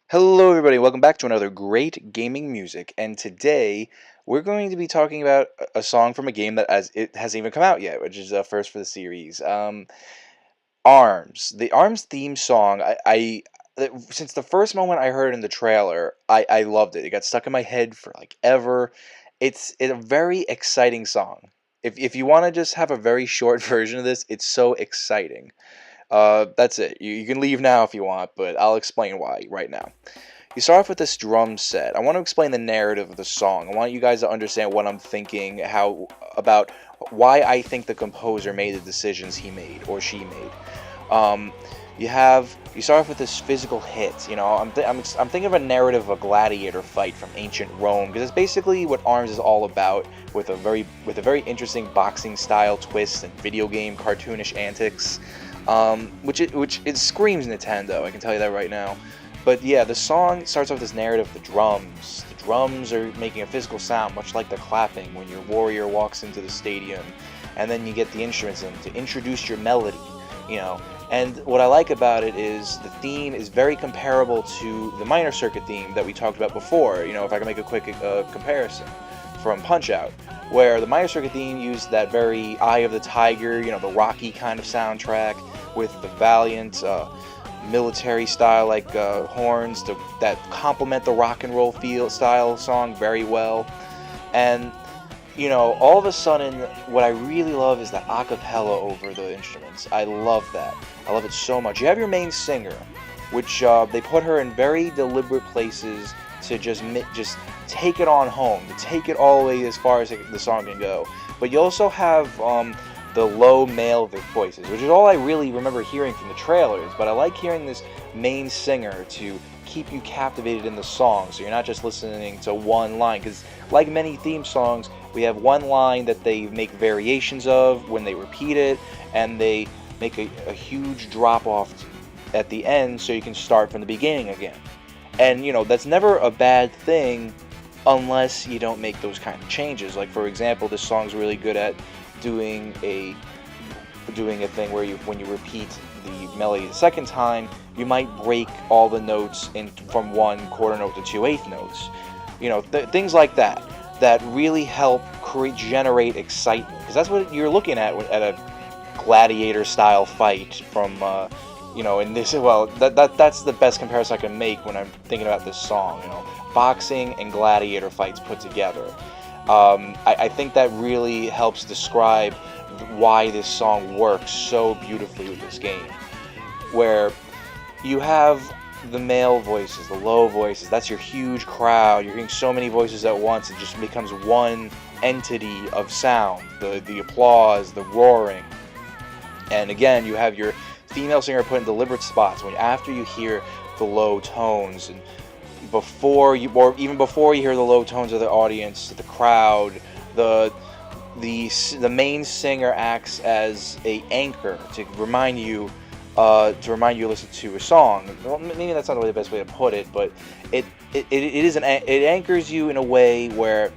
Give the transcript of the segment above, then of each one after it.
Hello, everybody. Welcome back to another great gaming music. And today we're going to be talking about a song from a game that it hasn't even come out yet, which is a first for the series. Arms. The Arms theme song. Since the first moment I heard it in the trailer, I loved it. It got stuck in my head for like ever. It's a very exciting song. If you want to just have a very short version of this, it's so exciting. That's it. You can leave now if you want, but I'll explain why right now. You start off with this drum set. I want to explain the narrative of the song. I want you guys to understand what I'm thinking, about why I think the composer made the decisions he made or she made. Um, you start off with this physical hit. I'm thinking of a narrative of a gladiator fight from ancient Rome because it's basically what Arms is all about, with a very interesting boxing style twist and video game cartoonish antics. Which it screams Nintendo, I can tell you that right now. But yeah, the song starts off with this narrative of the drums. The drums are making a physical sound, much like the clapping when your warrior walks into the stadium. And then you get the instruments in to introduce your melody, you know. And what I like about it is the theme is very comparable to the minor circuit theme that we talked about before, if I can make a quick comparison from Punch-Out, where the minor circuit theme used that very Eye of the Tiger, the Rocky kind of soundtrack, with the valiant military style like horns that complement the rock and roll feel style song very well. And all of a sudden, what I really love is that acapella over the instruments. I love that. I love it so much. You have your main singer, which they put her in very deliberate places to just take it on home, to take it all the way as far as the song can go. But you also have the low male voices, which is all I really remember hearing from the trailers. But I like hearing this main singer to keep you captivated in the song, so you're not just listening to one line. Because like many theme songs, we have one line that they make variations of when they repeat it, and they make a huge drop off at the end, so you can start from the beginning again. And that's never a bad thing unless you don't make those kind of changes. Like, for example, this song's really good at doing a thing where when you repeat the melody the second time, you might break all the notes from one quarter note to 2/8 notes. Things like that really help generate excitement, because that's what you're looking at a gladiator style fight from in this. Well, that's the best comparison I can make when I'm thinking about this song. Boxing and gladiator fights put together. I think that really helps describe why this song works so beautifully with this game, where you have the male voices, the low voices. That's your huge crowd. You're hearing so many voices at once. It just becomes one entity of sound. The applause, the roaring. And again, you have your female singer put in deliberate spots after you hear the low tones, and even before you hear the low tones of the audience, the crowd, the main singer acts as a anchor to remind you to listen to a song. Well, maybe that's not really the best way to put it, but it anchors you in a way where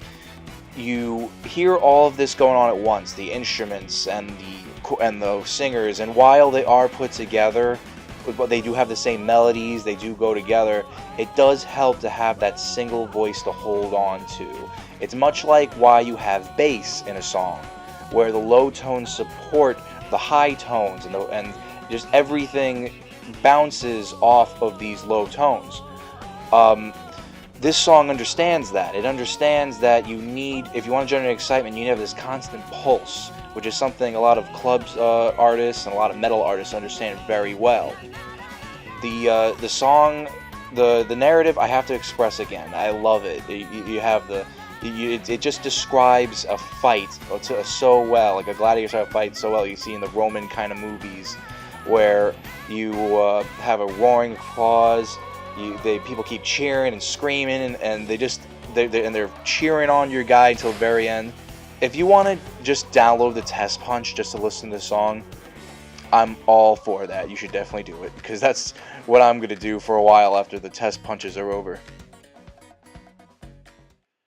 you hear all of this going on at once, the instruments and the singers, and while they are put together, but they do have the same melodies, they do go together, it does help to have that single voice to hold on to. It's much like why you have bass in a song, where the low tones support the high tones, and just everything bounces off of these low tones. This song understands that. It understands that if you want to generate excitement, you need to have this constant pulse, which is something a lot of clubs artists and a lot of metal artists understand very well. The song, the narrative, I have to express again. I love it. You have it just describes a fight so well, like a gladiator fight so well. You see in the Roman kind of movies, where you have a roaring applause. People keep cheering and screaming, and they're cheering on your guy until the very end. If you want to just download the test punch just to listen to the song, I'm all for that. You should definitely do it, because that's what I'm going to do for a while after the test punches are over.